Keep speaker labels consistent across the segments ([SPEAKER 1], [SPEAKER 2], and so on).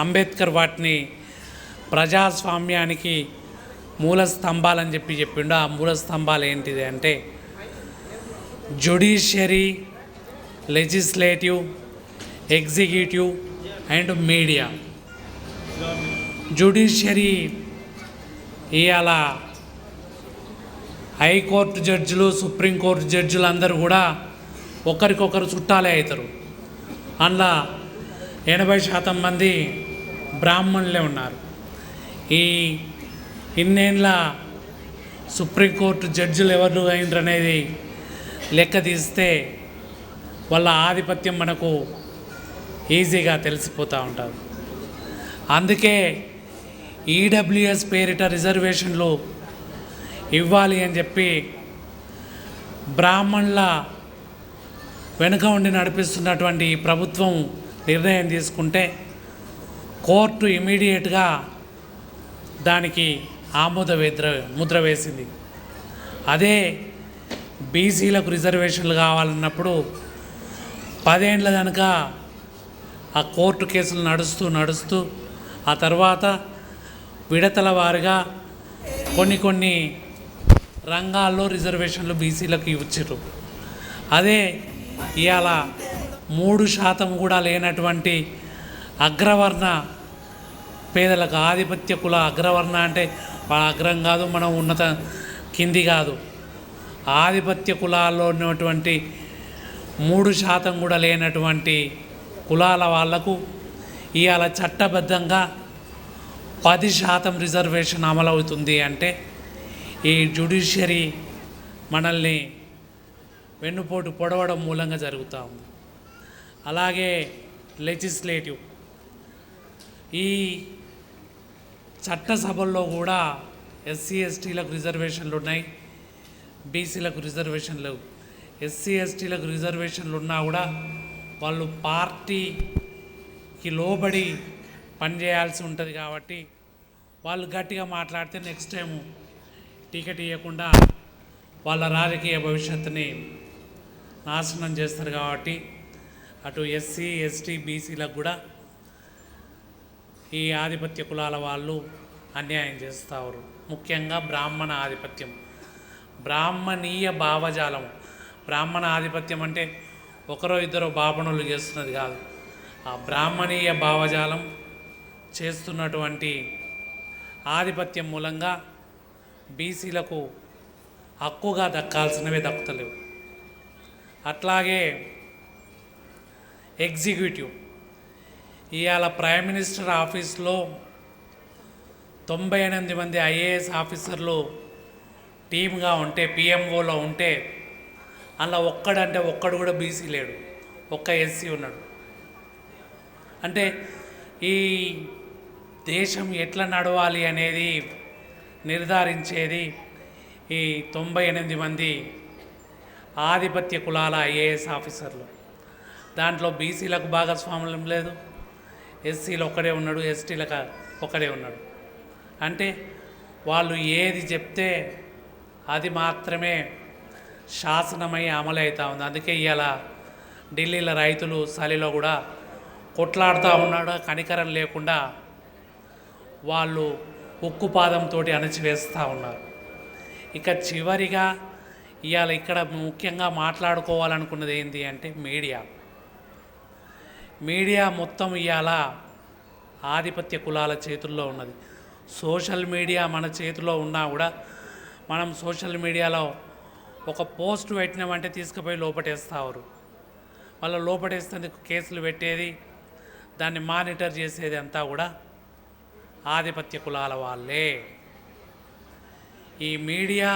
[SPEAKER 1] అంబేద్కర్ వాటిని ప్రజాస్వామ్యానికి మూల స్తంభాలని చెప్పిండు. ఆ మూల స్తంభాలు ఏంటిది అంటే judiciary, legislative, executive and media. Judiciary ఇవాళ హైకోర్టు జడ్జిలు, సుప్రీంకోర్టు జడ్జిలు అందరూ కూడా ఒకరికొకరు చుట్టాలే అవుతారు. అందులో 80% మంది బ్రాహ్మణులే ఉన్నారు. ఈ ఇన్నేళ్ళ సుప్రీంకోర్టు జడ్జిలు ఎవరు అయినరు అనేది లెక్క తీస్తే వాళ్ళ ఆధిపత్యం మనకు ఈజీగా తెలిసిపోతూ ఉంటుంది. అందుకే ఈడబ్ల్యూఎస్ పేరిట రిజర్వేషన్లు ఇవ్వాలి అని చెప్పి బ్రాహ్మణుల వెనుక ఉండి నడిపిస్తున్నటువంటి ఈ ప్రభుత్వం నిర్ణయం తీసుకుంటే కోర్టు ఇమీడియట్గా దానికి ముద్ర వేసింది. అదే బీసీలకు రిజర్వేషన్లు కావాలన్నప్పుడు 10 ఏళ్ళ కనుక ఆ కోర్టు కేసులు నడుస్తూ ఆ తర్వాత విడతల వారిగా కొన్ని రంగాల్లో రిజర్వేషన్లు బీసీలకు ఇచ్చారు. అదే ఇవాళ 3% కూడా లేనటువంటి అగ్రవర్ణ పేదలకు, ఆధిపత్య కుల అగ్రవర్ణ అంటే అగ్రం కాదు, మనం ఉన్నత కింది కాదు, ఆధిపత్య కులాల్లో ఉన్నటువంటి 3% కూడా లేనటువంటి కులాల వాళ్లకు ఇవాళ చట్టబద్ధంగా 10% రిజర్వేషన్ అమలవుతుంది. అంటే ఈ జ్యుడిషియరీ మనల్ని వెన్నుపోటు పొడవడం మూలంగా జరుగుతూ ఉంది. అలాగే లెజిస్లేటివ్, ఈ చట్టసభల్లో కూడా ఎస్సీ ఎస్టీలకు రిజర్వేషన్లు ఉన్నాయి, బీసీలకు రిజర్వేషన్లు. ఎస్సీ ఎస్టీలకు రిజర్వేషన్లు ఉన్నా కూడా వాళ్ళు పార్టీకి లోబడి పనిచేయాల్సి ఉంటుంది. కాబట్టి వాళ్ళు గట్టిగా మాట్లాడితే నెక్స్ట్ టైం టికెట్ ఇవ్వకుండా వాళ్ళ రాజకీయ భవిష్యత్తుని నాశనం చేస్తారు. కాబట్టి అటు ఎస్సీ ఎస్టీ బీసీలకు కూడా ఈ ఆధిపత్య కులాల వాళ్ళు అన్యాయం చేస్తారు. ముఖ్యంగా బ్రాహ్మణ ఆధిపత్యం, బ్రాహ్మణీయ భావజాలం. బ్రాహ్మణ ఆధిపత్యం అంటే ఒకరో ఇద్దరు బాపణులు చేస్తున్నది కాదు, ఆ బ్రాహ్మణీయ భావజాలం చేస్తున్నటువంటి ఆధిపత్యం మూలంగా బీసీలకు హక్కుగా దక్కాల్సినవే దక్కుతలేవు. అట్లాగే ఎగ్జిక్యూటివ్, ఇవాళ ప్రైమ్ మినిస్టర్ ఆఫీస్లో 98 మంది ఐఏఎస్ ఆఫీసర్లు టీమ్గా ఉంటే, పిఎంఓలో ఉంటే అందులో ఒక్కడు కూడా బీసీ లేడు, ఒక్క ఎస్సీ ఉన్నాడు. అంటే ఈ దేశం ఎట్లా నడవాలి అనేది నిర్ధారించేది ఈ 98 మంది ఆధిపత్య కులాల ఐఏఎస్ ఆఫీసర్లు. దాంట్లో బీసీలకు భాగస్వామ్యం లేదు, ఎస్సీలు ఒక్కడే ఉన్నాడు, ఎస్టీలకు ఒక్కడే ఉన్నాడు. అంటే వాళ్ళు ఏది చెప్తే అది మాత్రమే శాసనమై అమలవుతూ ఉంది. అందుకే ఇవాళ ఢిల్లీలో రైతులు చలిలో కూడా కొట్లాడుతూ ఉన్నాడు, కనికరం లేకుండా వాళ్ళు ఉక్కుపాదంతో అణచివేస్తూ ఉన్నారు. ఇక చివరిగా ఇవాళ ఇక్కడ ముఖ్యంగా మాట్లాడుకోవాలనుకున్నది ఏంటి అంటే మీడియా మొత్తం ఇవాళ ఆధిపత్య కులాల చేతుల్లో ఉన్నది. సోషల్ మీడియా మన చేతిలో ఉన్నా కూడా మనం సోషల్ మీడియాలో ఒక పోస్ట్ పెట్టినామంటే తీసుకుపోయి లోపటేస్తారు. వాళ్ళ లోపటేస్తేందుకు కేసులు పెట్టేది, దాన్ని మానిటర్ చేసేది అంతా కూడా ఆధిపత్య కులాల వాళ్ళే. ఈ మీడియా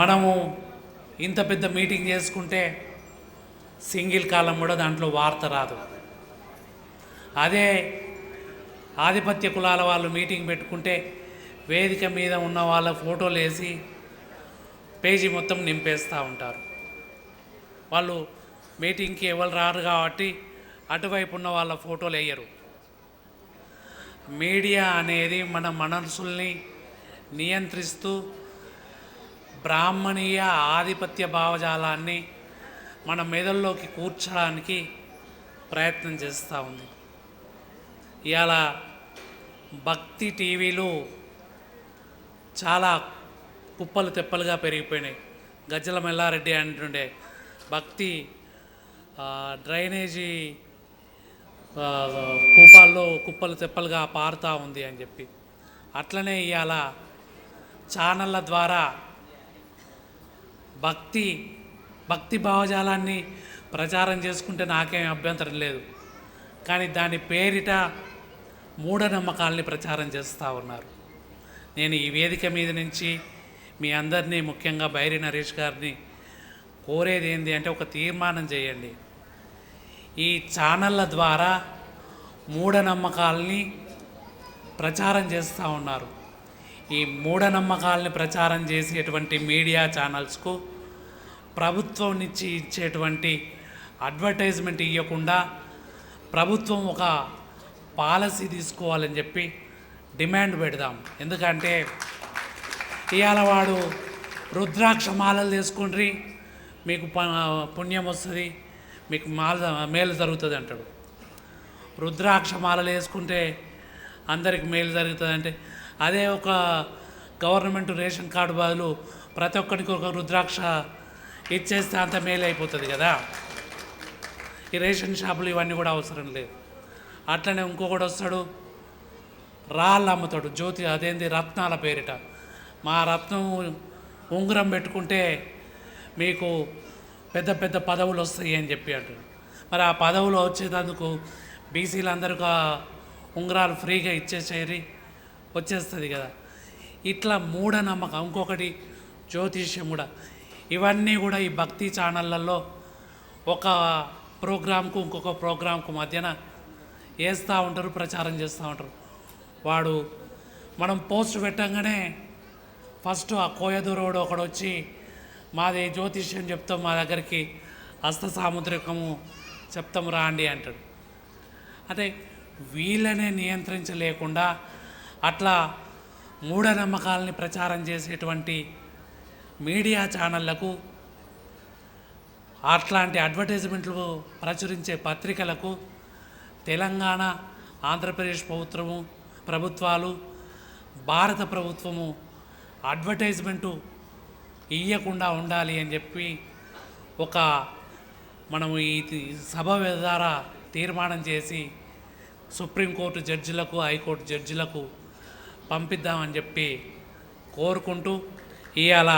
[SPEAKER 1] మనము ఇంత పెద్ద మీటింగ్ చేసుకుంటే సింగిల్ కాలం కూడా దాంట్లో వార్త రాదు. అదే ఆధిపత్య కులాల వాళ్ళు మీటింగ్ పెట్టుకుంటే వేదిక మీద ఉన్న వాళ్ళ ఫోటోలు వేసి పేజీ మొత్తం నింపేస్తూ ఉంటారు. వాళ్ళు మీటింగ్కి ఎవరు రారు కాబట్టి అటువైపు ఉన్న వాళ్ళ ఫోటోలు వేయరు. మీడియా అనేది మన మనసుల్ని నియంత్రిస్తూ బ్రాహ్మణీయ ఆధిపత్య భావజాలాన్ని మన మెదడులోకి కూర్చడానికి ప్రయత్నం చేస్తూ ఉంది. ఇవాళ భక్తి టీవీలు చాలా కుప్పలు తెప్పలుగా పెరిగిపోయినాయి. గజ్జల మల్లారెడ్డి అంటుండే భక్తి డ్రైనేజీ కూపాల్లో కుప్పలు తెప్పలుగా పారుతూ ఉంది అని చెప్పి. అట్లనే ఇవాళ ఛానళ్ళ ద్వారా భక్తి భావజాలాన్ని ప్రచారం చేసుకుంటే నాకేం అభ్యంతరం లేదు. కానీ దాని పేరిట మూఢనమ్మకాల్ని ప్రచారం చేస్తూ ఉన్నారు. నేను ఈ వేదిక మీద నుంచి మీ అందరినీ, ముఖ్యంగా బైరి నరేష్ గారిని కోరేది ఏంటి అంటే, ఒక తీర్మానం చేయండి. ఈ ఛానళ్ళ ద్వారా మూఢనమ్మకాల్ని ప్రచారం చేస్తూ ఉన్నారు. ఈ మూఢనమ్మకాల్ని ప్రచారం చేసేటువంటి మీడియా ఛానల్స్కు ప్రభుత్వం నుంచి ఇచ్చేటువంటి అడ్వర్టైజ్మెంట్ ఇవ్వకుండా ప్రభుత్వం ఒక పాలసీ తీసుకోవాలని చెప్పి డిమాండ్ పెడదాం. ఎందుకంటే ఇవాళ వాడు రుద్రాక్ష మాలలు తీసుకుండ్రి, మీకు పుణ్యం వస్తుంది, మీకు మేలు జరుగుతుంది అంటాడు. రుద్రాక్ష మాలలు వేసుకుంటే అందరికి మేలు జరుగుతుంది అంటే, అదే ఒక గవర్నమెంట్ రేషన్ కార్డు బదులు ప్రతి ఒక్కరికి ఒక రుద్రాక్ష ఇచ్చేస్తే అంత మేలు అయిపోతుంది కదా. ఈ రేషన్ షాపులు ఇవన్నీ కూడా అవసరం లేదు. అట్లనే ఇంకొకటి వస్తాడు, రాళ్ళు అమ్ముతాడు, జ్యోతి అదేంది రత్నాల పేరిట. మా రత్నం ఉంగరం పెట్టుకుంటే మీకు పెద్ద పెద్ద పదవులు వస్తాయి అని చెప్పి అంటాడు. మరి ఆ పదవులు వచ్చేటందుకు బీసీలు అందరికీ ఉంగరాలు ఫ్రీగా ఇచ్చేసేరి వచ్చేస్తుంది కదా. ఇట్లా మూఢనమ్మకం. ఇంకొకటి జ్యోతిష్యం కూడా. ఇవన్నీ కూడా ఈ భక్తి ఛానళ్ళల్లో ఒక ప్రోగ్రాంకు ఇంకొక ప్రోగ్రాంకు మధ్యన వేస్తూ ఉంటారు, ప్రచారం చేస్తూ ఉంటారు. వాడు మనం పోస్ట్ పెట్టంగానే ఫస్ట్ ఆ కోయదూరోడు ఒకడు వచ్చి మాది జ్యోతిష్యం చెప్తాం, మా దగ్గరికి హస్త సాముద్రికము చెప్తాము రాండి అంటాడు. అదే వీళ్ళనే నియంత్రించలేకుండా అట్లా మూఢనమ్మకాలని ప్రచారం చేసేటువంటి మీడియా ఛానళ్లకు, అట్లాంటి అడ్వర్టైజ్మెంట్లు ప్రచురించే పత్రికలకు తెలంగాణ, ఆంధ్రప్రదేశ్ ప్రభుత్వాలు, భారత ప్రభుత్వము అడ్వర్టైజ్మెంటు ఇవ్వకుండా ఉండాలి అని చెప్పి మనము ఈ సభ ద్వారా తీర్మానం చేసి సుప్రీంకోర్టు జడ్జిలకు, హైకోర్టు జడ్జిలకు పంపిద్దామని చెప్పి కోరుకుంటూ, ఇవాళ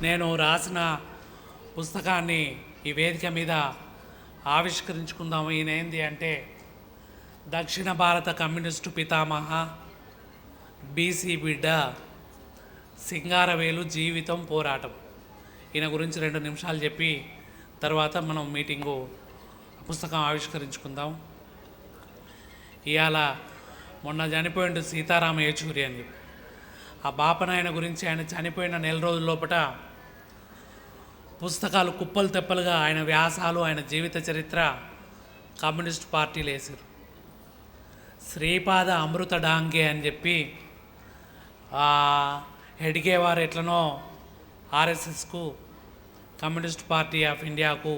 [SPEAKER 1] నేను రాసిన పుస్తకాన్ని ఈ వేదిక మీద ఆవిష్కరించుకుందాము. ఈయన ఏంది అంటే, దక్షిణ భారత కమ్యూనిస్టు పితామహ, బీసీ బిడ్డ, సింగారవేలు జీవితం పోరాటం. ఈయన గురించి 2 నిమిషాలు చెప్పి తర్వాత మనం పుస్తకం ఆవిష్కరించుకుందాం. ఇవాళ మొన్న చనిపోయిండు సీతారామ యేచూరి అని చెప్పి. ఆ బాపనాయన గురించి ఆయన చనిపోయిన నెల రోజుల లోపల పుస్తకాలు కుప్పలు తెప్పలుగా ఆయన వ్యాసాలు, ఆయన జీవిత చరిత్ర కమ్యూనిస్ట్ పార్టీలు వేసారు. శ్రీపాద అమృత డాంగే అని చెప్పి హెడ్గేవారు ఎట్లనో ఆర్ఎస్ఎస్కు, కమ్యూనిస్ట్ పార్టీ ఆఫ్ ఇండియాకు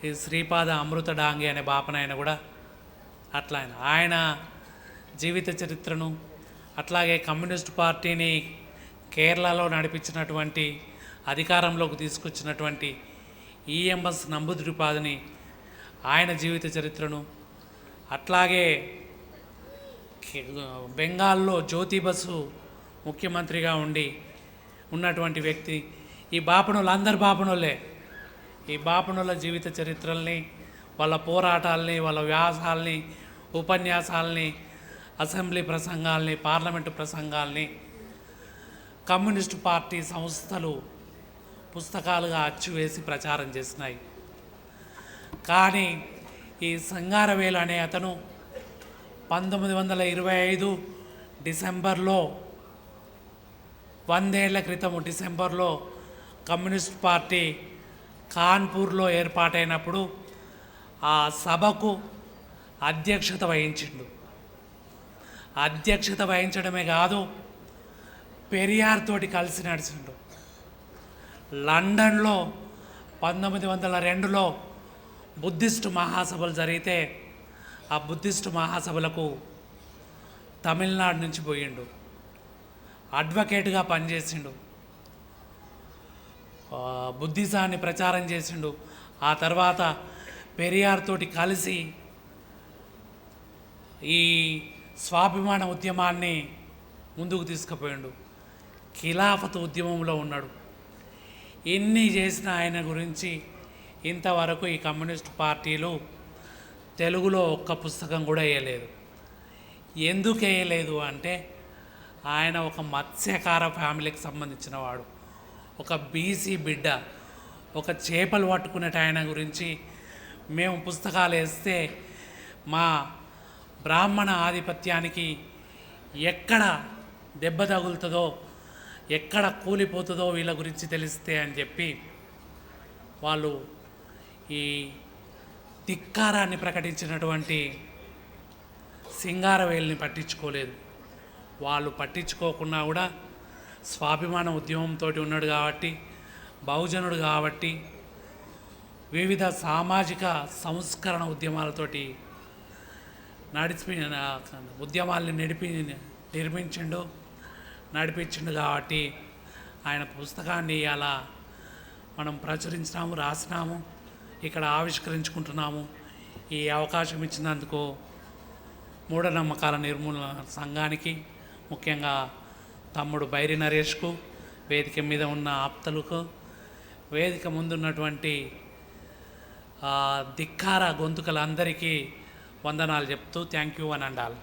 [SPEAKER 1] ఈ శ్రీపాద అమృత డాంగే అనే బాపనాయన కూడా అట్లా ఆయన జీవిత చరిత్రను, అట్లాగే కమ్యూనిస్ట్ పార్టీని కేరళలో నడిపించినటువంటి, అధికారంలోకి తీసుకొచ్చినటువంటి ఈఎంఎస్ నంబూదిరిపాదని ఆయన జీవిత చరిత్రను, అట్లాగే బెంగాల్లో జ్యోతి బసు ముఖ్యమంత్రిగా ఉన్నటువంటి వ్యక్తి. ఈ బాపనులు అందరు బాపనులే. ఈ బాపనుల జీవిత చరిత్రల్ని, వాళ్ళ పోరాటాలని, వాళ్ళ వ్యాసాలని, ఉపన్యాసాలని, అసెంబ్లీ ప్రసంగాల్ని, పార్లమెంటు ప్రసంగాల్ని కమ్యూనిస్టు పార్టీ సంస్థలు పుస్తకాలుగా అచ్చువేసి ప్రచారం చేసినాయి. కానీ ఈ సింగారవేలు అనే అతను 1925 డిసెంబర్లో, 100 ఏళ్ల క్రితం డిసెంబర్లో కమ్యూనిస్ట్ పార్టీ కాన్పూర్లో ఏర్పాటైనప్పుడు ఆ సభకు అధ్యక్షత వహించిండు. అధ్యక్షత వహించడమే కాదు, పెరియార్ తోటి కలిసి నడిచిండు. లండన్లో 1902లో బుద్ధిస్టు మహాసభలు జరిగితే ఆ బుద్ధిస్ట్ మహాసభలకు తమిళనాడు నుంచి పోయిండు, అడ్వకేట్గా పనిచేసిండు, బుద్ధిజాన్ని ప్రచారం చేసిండు. ఆ తర్వాత పెరియార్ తోటి కలిసి ఈ స్వాభిమాన ఉద్యమాన్ని ముందుకు తీసుకుపోయిండు, ఖిలాఫత్ ఉద్యమంలో ఉన్నాడు. ఎన్ని చేసిన ఆయన గురించి ఇంతవరకు ఈ కమ్యూనిస్ట్ పార్టీలు తెలుగులో ఒక్క పుస్తకం కూడా వేయలేదు. ఎందుకు వేయలేదు అంటే ఆయన ఒక మత్స్యకార ఫ్యామిలీకి సంబంధించిన వాడు, ఒక బీసీ బిడ్డ, ఒక చేపలు పట్టుకునేట ఆయన గురించి మేము పుస్తకాలు వేస్తే మా బ్రాహ్మణ ఆధిపత్యానికి ఎక్కడ దెబ్బ తగులుతుందో, ఎక్కడ కూలిపోతుందో వీళ్ళ గురించి తెలిస్తే అని చెప్పి వాళ్ళు ఈ ధిక్కారాన్ని ప్రకటించినటువంటి సింగారవేలుని పట్టించుకోలేదు. వాళ్ళు పట్టించుకోకుండా కూడా స్వాభిమాన ఉద్యమంతో ఉన్నాడు కాబట్టి, బహుజనుడు కాబట్టి, వివిధ సామాజిక సంస్కరణ ఉద్యమాలతోటి ఉద్యమాల్ని నడిపించిండు కాబట్టి ఆయన పుస్తకాన్ని అలా మనం ప్రచురించినాము, రాసినాము, ఇక్కడ ఆవిష్కరించుకుంటున్నాము. ఈ అవకాశం ఇచ్చినందుకు మూఢనమ్మకాల నిర్మూలన సంఘానికి, ముఖ్యంగా తమ్ముడు బైరి నరేష్కు, వేదిక మీద ఉన్న ఆప్తలకు, వేదిక ముందున్నటువంటి ధిక్కార గొంతుకలందరికీ వందనాలు చెప్తూ థ్యాంక్ యూ అని అండాలి.